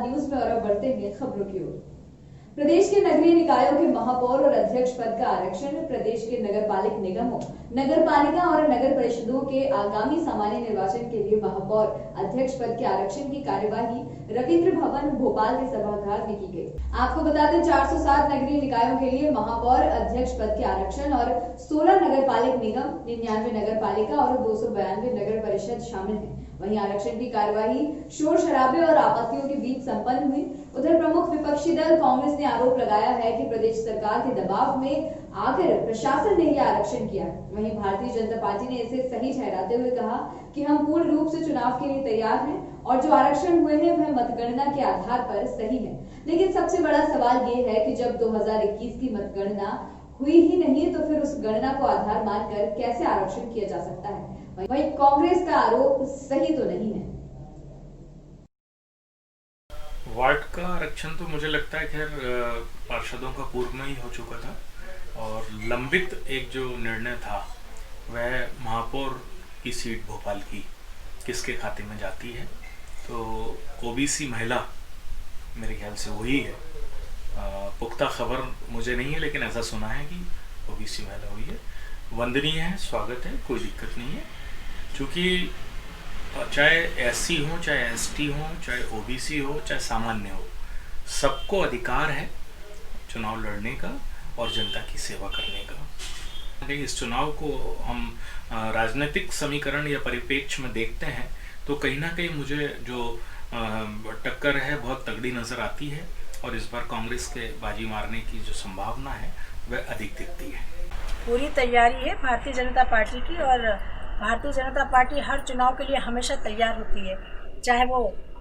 News में और अब बढ़ते हैं खबरों की ओर। प्रदेश के नगरीय निकायों के महापौर और अध्यक्ष पद का आरक्षण प्रदेश के नगरपालिक निगमों, नगरपालिका और नगर परिषदों के आगामी सामान्य निर्वाचन के लिए महापौर अध्यक्ष पद के आरक्षण की कार्यवाही रविंद्र भवन भोपाल के सभागार में की गई। आपको बता दें 407 नगरीय निकायों के लिए महापौर अध्यक्ष पद के आरक्षण और 16 नगरपालिक निगम, 99 नगरपालिका और 292 नगर परिषद शामिल है। वहीं आरक्षण की कार्यवाही शोर शराबे और आपत्तियों के बीच संपन्न हुई। उधर प्रमुख विपक्षी दल कांग्रेस ने आरोप लगाया है कि प्रदेश सरकार के दबाव में आकर प्रशासन ने यह आरक्षण किया। वहीं भारतीय जनता पार्टी ने इसे सही ठहराते हुए कहा कि हम पूर्ण रूप से चुनाव के लिए तैयार हैं और जो आरक्षण हुए हैं वह मतगणना के आधार पर सही है। लेकिन सबसे बड़ा सवाल ये है कि जब 2021 की मतगणना हुई ही नहीं तो फिर उस गणना को आधार मानकर कैसे आरक्षण किया जा सकता है। वहीं कांग्रेस का आरोप सही तो नहीं है। वार्ड का आरक्षण तो मुझे लगता है खैर पार्षदों का पूर्व में ही हो चुका था और लंबित एक जो निर्णय था वह महापौर की सीट भोपाल की किसके खाते में जाती है तो ओबीसी महिला मेरे ख्याल से वही है। पुख्ता खबर मुझे नहीं है लेकिन ऐसा सुना है कि ओबीसी महिला हुई है। वंदनीय है, स्वागत है, कोई दिक्कत नहीं है। क्योंकि चाहे एससी हो, चाहे एसटी हो, चाहे ओबीसी हो, चाहे सामान्य हो, सबको अधिकार है चुनाव लड़ने का और जनता की सेवा करने का। इस चुनाव को हम राजनीतिक समीकरण या परिप्रेक्ष्य में देखते हैं तो कहीं ना कहीं मुझे जो टक्कर है बहुत तगड़ी नजर आती है और इस बार कांग्रेस के बाजी मारने की जो संभावना है वह अधिक दिखती है। पूरी तैयारी है भारतीय जनता पार्टी की और भारतीय जनता पार्टी हर चुनाव के लिए हमेशा तैयार होती है, चाहे वो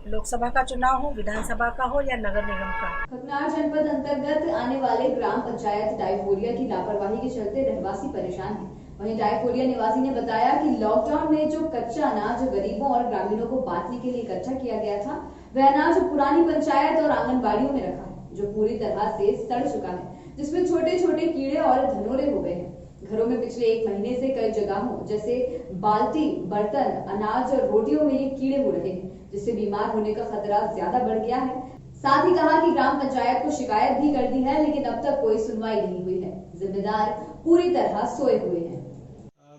लोकसभा का चुनाव हो, विधानसभा का हो या नगर निगम का। खकनार जनपद अंतर्गत आने वाले ग्राम पंचायत डायफोरिया की लापरवाही के चलते रहवासी परेशान हैं। वहीं डायफोरिया निवासी ने बताया कि लॉकडाउन में जो कच्चा अनाज गरीबों और ग्रामीणों को बांटने के लिए इकट्ठा किया गया था वह अनाज पुरानी पंचायत और आंगनबाड़ियों में रखा है जो पूरी तरह से सड़ चुका है, जिसमें छोटे छोटे कीड़े और धनोरे हो गए हैं। घरों में पिछले 1 महीने से कई जगहों जैसे बाल्टी, बर्तन, अनाज और रोटियों में ये कीड़े हो रहे हैं, जिससे बीमार होने का खतरा ज्यादा बढ़ गया है। साथ ही कहा कि ग्राम पंचायत को शिकायत भी कर दी है लेकिन अब तक कोई सुनवाई नहीं हुई है। जिम्मेदार पूरी तरह सोए हुए हैं।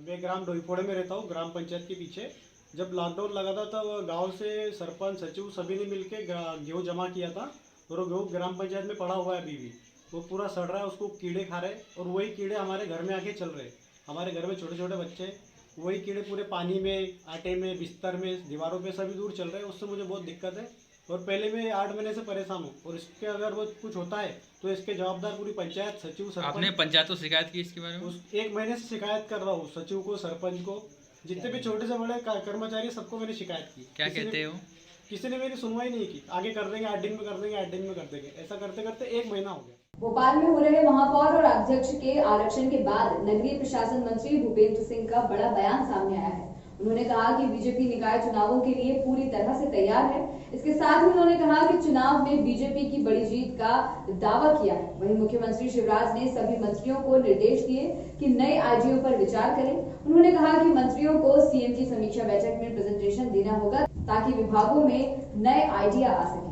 मैं ग्राम डोईफोड़े में रहता हूँ, ग्राम पंचायत के पीछे। जब लॉकडाउन लगा था तब गांव से सरपंच, सचिव सभी ने मिलकर गेहूँ जमा किया था और वो गेहूँ ग्राम पंचायत में पड़ा हुआ है अभी भी। वो पूरा सड़ रहा है, उसको कीड़े खा रहे और वही कीड़े हमारे घर में आके चल रहे। हमारे घर में छोटे छोटे बच्चे, वही कीड़े पूरे पानी में, आटे में, बिस्तर में, दीवारों पे सभी दूर चल रहे हैं। उससे मुझे बहुत दिक्कत है और पहले मैं 8 महीने से परेशान हूँ और इसके अगर वो कुछ होता है तो इसके जवाबदार पूरी पंचायत, सचिव, सरपंच। आपने पंचायत को शिकायत की इसके बारे में? 1 महीने से शिकायत कर रहा हूँ, सचिव को, सरपंच को, जितने भी छोटे से बड़े कर्मचारी सबको मैंने शिकायत की। क्या कहते हो? किसी ने मेरी सुनवाई नहीं की। आगे कर देंगे, 8 दिन में कर देंगे, 8 दिन में कर देंगे, ऐसा करते करते 1 महीना हो गया। भोपाल में हो रहे महापौर और अध्यक्ष के आरक्षण के बाद नगरीय प्रशासन मंत्री भूपेंद्र सिंह का बड़ा बयान सामने आया है। उन्होंने कहा कि बीजेपी निकाय चुनावों के लिए पूरी तरह से तैयार है। इसके साथ ही उन्होंने कहा कि चुनाव में बीजेपी की बड़ी जीत का दावा किया है। वहीं मुख्यमंत्री शिवराज ने सभी मंत्रियों को निर्देश दिए कि नए आईडीओ पर विचार करें। उन्होंने कहा कि मंत्रियों को सीएम की समीक्षा बैठक में प्रेजेंटेशन देना होगा ताकि विभागों में नए आइडिया आ सके।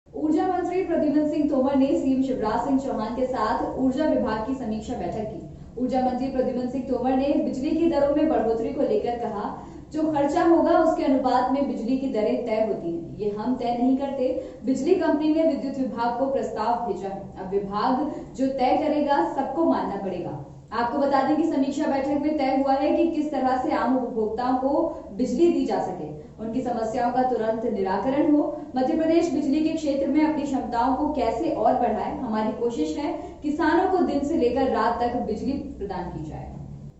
ऊर्जा मंत्री प्रद्युम्न सिंह तोमर ने सीएम शिवराज सिंह चौहान के साथ ऊर्जा विभाग की समीक्षा बैठक की। ऊर्जा मंत्री प्रद्युम्न सिंह तोमर ने बिजली की दरों में बढ़ोतरी को लेकर कहा, जो खर्चा होगा उसके अनुपात में बिजली की दरें तय होती हैं। ये हम तय नहीं करते, बिजली कंपनी ने विद्युत विभाग को प्रस्ताव भेजा है। अब विभाग जो तय करेगा सबको मानना पड़ेगा। आपको बता दें कि समीक्षा बैठक में तय हुआ है कि किस तरह से आम उपभोक्ताओं को बिजली दी जा सके, उनकी समस्याओं का तुरंत निराकरण हो। मध्य प्रदेश बिजली के क्षेत्र में अपनी क्षमताओं को कैसे और बढ़ाए, हमारी कोशिश है किसानों को दिन से लेकर रात तक बिजली प्रदान की जाए।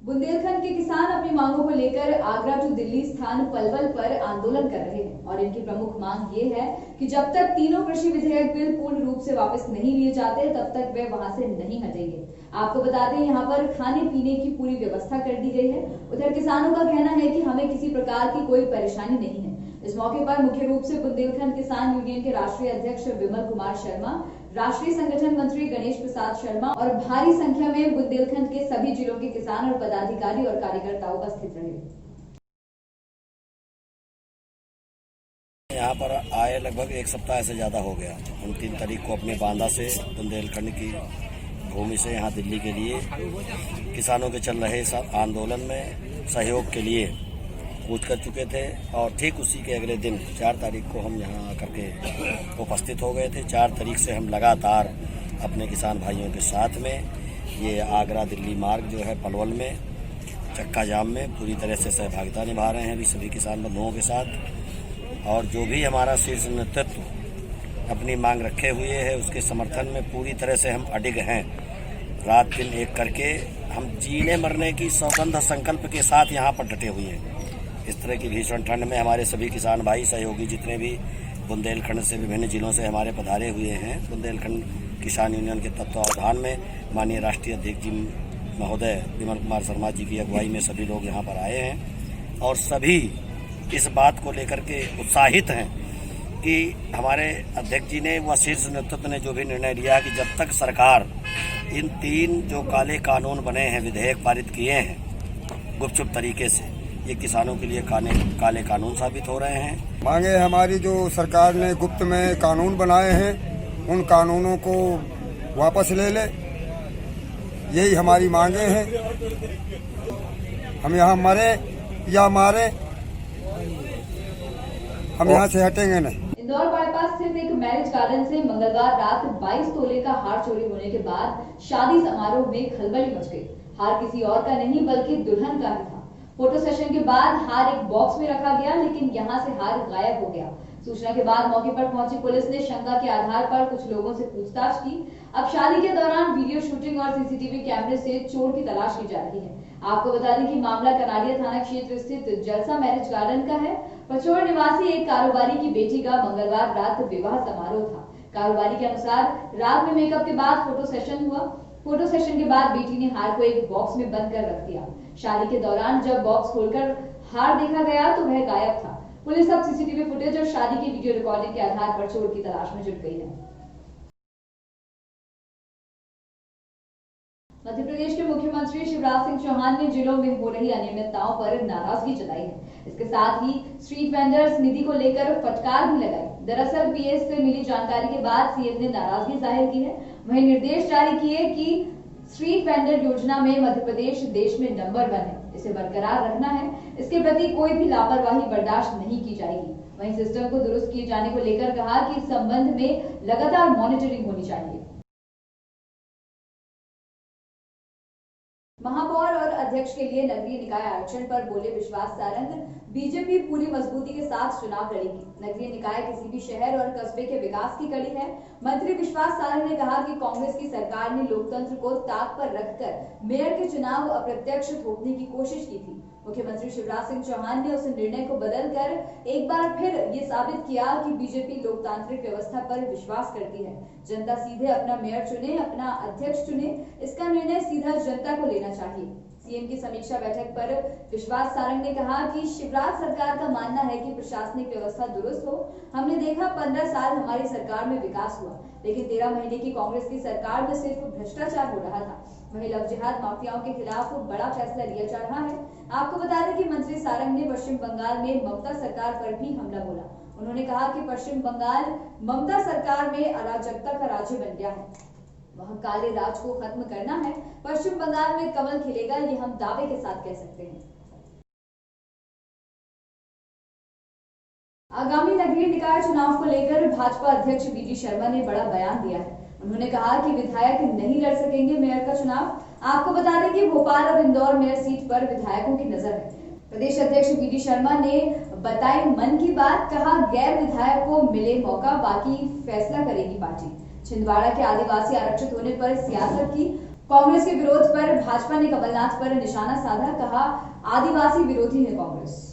बुंदेलखंड के किसान अपनी मांगों को लेकर आगरा टू दिल्ली स्थान पलवल पर आंदोलन कर रहे हैं और इनकी प्रमुख मांग ये है कि जब तक तीनों कृषि विधेयक बिल पूर्ण रूप से वापस नहीं लिए जाते तब तक वे वहां से नहीं हटेंगे। आपको बता दें यहाँ पर खाने पीने की पूरी व्यवस्था कर दी गई है। उधर किसानों का कहना है कि हमें किसी प्रकार की कोई परेशानी नहीं है। इस मौके पर मुख्य रूप से बुंदेलखंड किसान यूनियन के राष्ट्रीय अध्यक्ष विमल कुमार शर्मा, राष्ट्रीय संगठन मंत्री गणेश प्रसाद शर्मा और भारी संख्या में बुंदेलखंड के सभी जिलों के किसान और पदाधिकारी और कार्यकर्ता उपस्थित रहे। यहाँ पर आए लगभग एक सप्ताह से ज़्यादा हो गया। हम 3 तारीख को अपने बांदा से बुंदेलखंड की भूमि से यहाँ दिल्ली के लिए किसानों के चल रहे आंदोलन में सहयोग के लिए कूच कर चुके थे और ठीक उसी के अगले दिन 4 तारीख को हम यहाँ आकर के उपस्थित हो गए थे। 4 तारीख से हम लगातार अपने किसान भाइयों के साथ में ये आगरा दिल्ली मार्ग जो है पलवल में चक्का जाम में पूरी तरह से सहभागिता निभा रहे हैं अभी सभी किसान बंधुओं के साथ। और जो भी हमारा शीर्ष नेतृत्व अपनी मांग रखे हुए है उसके समर्थन में पूरी तरह से हम अडिग हैं। रात दिन एक करके हम जीने मरने की सौगंध संकल्प के साथ यहाँ पर डटे हुए हैं। इस तरह की भीषण ठंड में हमारे सभी किसान भाई सहयोगी जितने भी बुंदेलखंड से विभिन्न जिलों से हमारे पधारे हुए हैं, बुंदेलखंड किसान यूनियन के तत्वावधान में माननीय राष्ट्रीय अध्यक्ष जी महोदय विमल कुमार शर्मा जी की अगुवाई में सभी लोग यहाँ पर आए हैं और सभी इस बात को लेकर के उत्साहित हैं कि हमारे अध्यक्ष जी ने व शीर्ष नेतृत्व ने जो भी निर्णय लिया कि जब तक सरकार इन 3 जो काले कानून बने हैं विधेयक पारित किए हैं गुपचुप तरीके से, ये किसानों के लिए काले कानून साबित हो रहे हैं। मांगे हमारी जो सरकार ने गुप्त में कानून बनाए हैं उन कानूनों को वापस ले ले, यही हमारी मांगे हैं। हम यहाँ मरे या मारे, हम यहाँ से हटेंगे नहीं। इंदौर बाईपास स्थित एक मैरिज गार्डन से मंगलवार रात 22 तोले का हार चोरी होने के बाद शादी समारोह में खलबली मच गई। हार किसी और का नहीं बल्कि दुल्हन का ही था। फोटो सेशन के बाद हार एक बॉक्स में रखा गया, लेकिन यहां से हार गायब हो गया। सूचना के बाद मौके पर पहुंची पुलिस ने शंका के आधार पर कुछ लोगों से पूछताछ की। अब शादी के दौरान वीडियो शूटिंग और सीसीटीवी कैमरे से चोर की तलाश की जा रही है। आपको बता दें कि मामला कनाडिया थाना क्षेत्र स्थित जलसा मैरिज गार्डन का है। पचोड़ निवासी एक कारोबारी की बेटी का मंगलवार रात विवाह समारोह था। कारोबारी के अनुसार रात में मेकअप के बाद फोटो सेशन हुआ। फोटो सेशन के बाद बेटी ने हार को एक बॉक्स में बंद कर रख दिया। शादी के दौरान जब बॉक्स खोलकर हार देखा गया तो वह गायब था। पुलिस अब सीसीटीवी फुटेज और शादी की वीडियो रिकॉर्डिंग के आधार पर चोर की तलाश में जुट गई है। मध्य प्रदेश के मुख्यमंत्री शिवराज सिंह चौहान ने जिलों में हो रही अनियमितताओं पर नाराजगी जताई है। इसके साथ ही स्ट्रीट वेंडर्स निधि को लेकर फटकार भी लगाई। दरअसल पीएस से मिली जानकारी के बाद सीएम ने नाराजगी जाहिर की है। वहीं निर्देश जारी किए कि स्ट्रीट वेंडर योजना में मध्य प्रदेश देश में नंबर 1 है, इसे बरकरार रखना है। इसके प्रति कोई भी लापरवाही बर्दाश्त नहीं की जाएगी। वहीं सिस्टम को दुरुस्त किए जाने को लेकर कहा कि इस संबंध में लगातार मॉनिटरिंग होनी चाहिए। महापौर और अध्यक्ष के लिए नगरीय निकाय आरक्षण पर बोले विश्वास सारंग, बीजेपी पूरी मजबूती के साथ चुनाव लड़ेगी। नगरीय निकाय किसी भी शहर और कस्बे के विकास की कड़ी है। मंत्री विश्वास सारंग ने कहा कि कांग्रेस की सरकार ने लोकतंत्र को ताक पर रखकर मेयर के चुनाव अप्रत्यक्ष थोपने की कोशिश की थी। मुख्यमंत्री शिवराज सिंह चौहान ने उस निर्णय को बदलकर एक बार फिर ये साबित किया कि बीजेपी लोकतांत्रिक व्यवस्था पर विश्वास करती है। जनता सीधे अपना मेयर चुने, अपना अध्यक्ष चुने, इसका निर्णय सीधा जनता को लेना चाहिए। सीएम की समीक्षा बैठक पर विश्वास सारंग ने कहा कि शिवराज सरकार का मानना है कि प्रशासनिक व्यवस्था दुरुस्त हो। हमने देखा 15 साल हमारी सरकार में विकास हुआ, लेकिन 13 महीने की कांग्रेस की सरकार में सिर्फ भ्रष्टाचार हो रहा था। वहीं लव जिहाद माफियाओं के खिलाफ बड़ा फैसला लिया जा रहा है। आपको बता दें कि मंत्री सारंग ने पश्चिम बंगाल में ममता सरकार पर भी हमला बोला। उन्होंने कहा कि पश्चिम बंगाल ममता सरकार में अराजकता का राज्य बन गया है, वहां काले राज को खत्म करना है। पश्चिम बंगाल में कमल खिलेगा, ये हम दावे के साथ कह सकते हैं। आगामी नगरीय निकाय चुनाव को लेकर भाजपा अध्यक्ष वीडी शर्मा ने बड़ा बयान दिया है। उन्होंने कहा कि विधायक नहीं लड़ सकेंगे मेयर का चुनाव। आपको बता दें कि भोपाल और इंदौर मेयर सीट पर विधायकों की नजर है। प्रदेश अध्यक्ष वीडी शर्मा ने बताई मन की बात, कहा गैर विधायक को मिले मौका, बाकी फैसला करेगी पार्टी। छिंदवाड़ा के आदिवासी आरक्षित होने पर सियासत की। कांग्रेस के विरोध पर भाजपा ने कमलनाथ पर निशाना साधा, कहा आदिवासी विरोधी है कांग्रेस।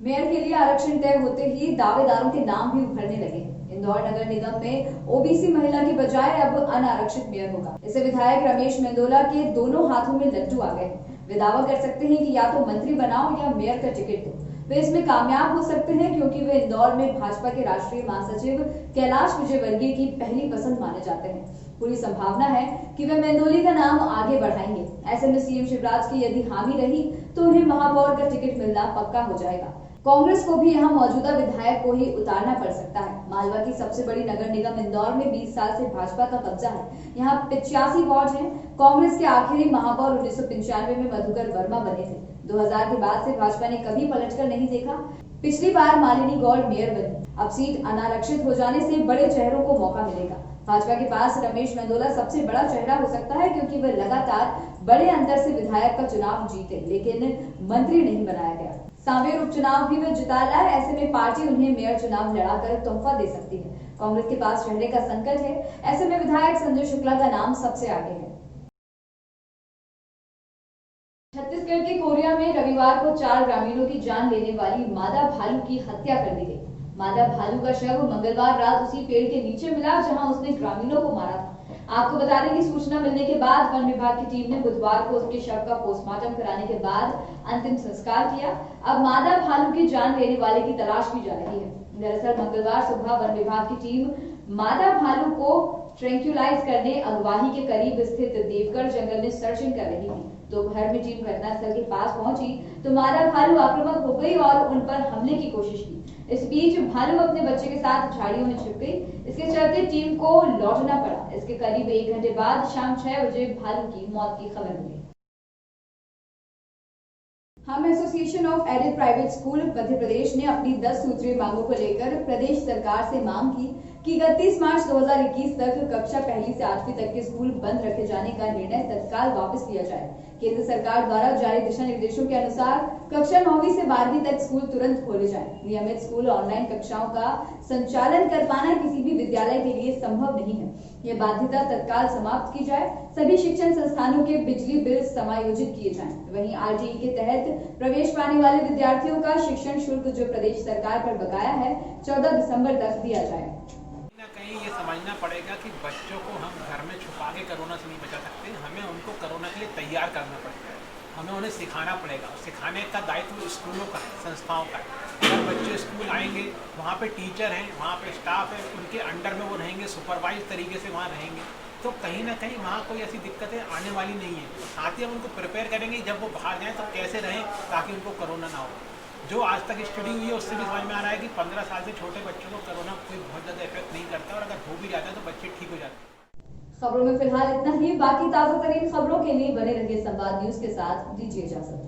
मेयर के लिए आरक्षण तय होते ही दावेदारों के नाम भी उभरने लगे हैं। इंदौर नगर निगम में ओबीसी महिला की बजाय अब अनारक्षित मेयर होगा। इससे विधायक रमेश मेंदोला के दोनों हाथों में लड्डू आ गए। वे दावा कर सकते हैं कि या तो मंत्री बनाओ या मेयर का टिकट दो। वे इसमें कामयाब हो सकते हैं क्योंकि वे इंदौर में भाजपा के राष्ट्रीय महासचिव कैलाश विजयवर्गीय की पहली पसंद माने जाते हैं। पूरी संभावना है कि वे मेंदोली का नाम आगे बढ़ाएंगे। ऐसे में सीएम शिवराज की यदि हामी रही तो उन्हें महापौर का टिकट मिलना पक्का हो जाएगा। कांग्रेस को भी यहाँ मौजूदा विधायक को ही उतारना पड़ सकता है। मालवा की सबसे बड़ी नगर निगम इंदौर में 20 साल से भाजपा का कब्जा है। यहाँ 85 वार्ड हैं। कांग्रेस के आखिरी महापौर 1995 में मधुकर वर्मा बने थे। 2000 के बाद से भाजपा ने कभी पलटकर नहीं देखा। पिछली बार मालिनी गौड़ मेयर बनी। अब सीट अनारक्षित हो जाने से बड़े चेहरों को मौका मिलेगा। भाजपा के पास रमेश मेंदोला सबसे बड़ा चेहरा हो सकता है, क्योंकि वह लगातार बड़े अंतर से विधायक का चुनाव जीते लेकिन मंत्री नहीं बनाया गया। सांवेर उपचुनाव भी वह जिता लाए। ऐसे में पार्टी उन्हें मेयर चुनाव लड़ाकर तोहफा दे सकती है। कांग्रेस के पास चेहरे का संकट है। ऐसे में विधायक संजय शुक्ला का नाम सबसे आगे है। छत्तीसगढ़ के कोरिया में रविवार को 4 ग्रामीणों की जान लेने वाली मादा भालू की हत्या कर दी गई। मादा भालू का शव मंगलवार रात उसी पेड़ के नीचे मिला जहां उसने ग्रामीणों को मारा था। आपको बता दें कि सूचना मिलने के बाद वन विभाग की टीम ने बुधवार को उसके शव का पोस्टमार्टम कराने के बाद अंतिम संस्कार किया। अब मादा भालू की जान लेने वाले की तलाश की जा रही है। दरअसल मंगलवार सुबह वन विभाग की टीम मादा भालू को ट्रैंक्यूलाइज करने अगवाही के करीब स्थित देवगढ़ जंगल में सर्चिंग कर रही थी। दोपहर में टीम घटनास्थल के पास पहुंची तो मादा भालू आक्रामक हो गई और उन पर हमले की कोशिश की। इस बीच भालू अपने बच्चे के साथ झाड़ियों में छिप गई। इसके चलते टीम को लौटना पड़ा। इसके करीब 1 घंटे बाद शाम 6 बजे भालू की मौत की खबर मिली। हम association of aided private school Madhya Pradesh ने अपनी 10 सूत्रीय मांगों को लेकर प्रदेश सरकार से मांग की कि 31 मार्च 2021 तक कक्षा 1 से 8वीं तक के स्कूल बंद रखे जाने का निर्णय तत्काल वापस लिया जाए। केंद्र सरकार द्वारा जारी दिशा निर्देशों के अनुसार कक्षा 9वीं से 12वीं तक स्कूल तुरंत खोले जाएं। नियमित स्कूल ऑनलाइन कक्षाओं का संचालन कर पाना किसी भी विद्यालय के लिए संभव नहीं है। यह बाध्यता तत्काल समाप्त की जाए। सभी शिक्षण संस्थानों के बिजली बिल समायोजित किए जाएं। वहीं आरटीई के तहत प्रवेश पाने वाले विद्यार्थियों का शिक्षण शुल्क जो प्रदेश सरकार पर बकाया है 14 दिसंबर तक दिया जाए। कहीं ये समझना पड़ेगा कि बच्चों को हम घर में छुपा के कोरोना से नहीं बचा सकते। हमें उनको कोरोना के लिए तैयार करना पड़ेगा। हमें उन्हें सिखाना पड़ेगा। सिखाने का दायित्व स्कूलों का है, संस्थाओं का है। अगर बच्चे स्कूल आएंगे, वहाँ पे टीचर हैं, वहाँ पे स्टाफ है, उनके अंडर में वो रहेंगे, सुपरवाइज तरीके से वहाँ रहेंगे, तो कहीं ना कहीं वहाँ कोई ऐसी दिक्कतें आने वाली नहीं है। साथ ही हम उनको प्रिपेयर करेंगे जब वो बाहर जाएँ तो कैसे रहें ताकि उनको कोरोना ना हो। जो आज तक स्टडी हुई है उससे भी समझ में आ रहा है कि 15 साल से छोटे बच्चों को कोरोना कोई बहुत ज़्यादा इफेक्ट नहीं करता और अगर हो भी जाता है तो बच्चे ठीक हो जाते हैं। खबरों में फिलहाल इतना ही। बाकी ताजा तरीन खबरों के लिए बने रहिए संवाद न्यूज के साथ। दीजिए इजाजत।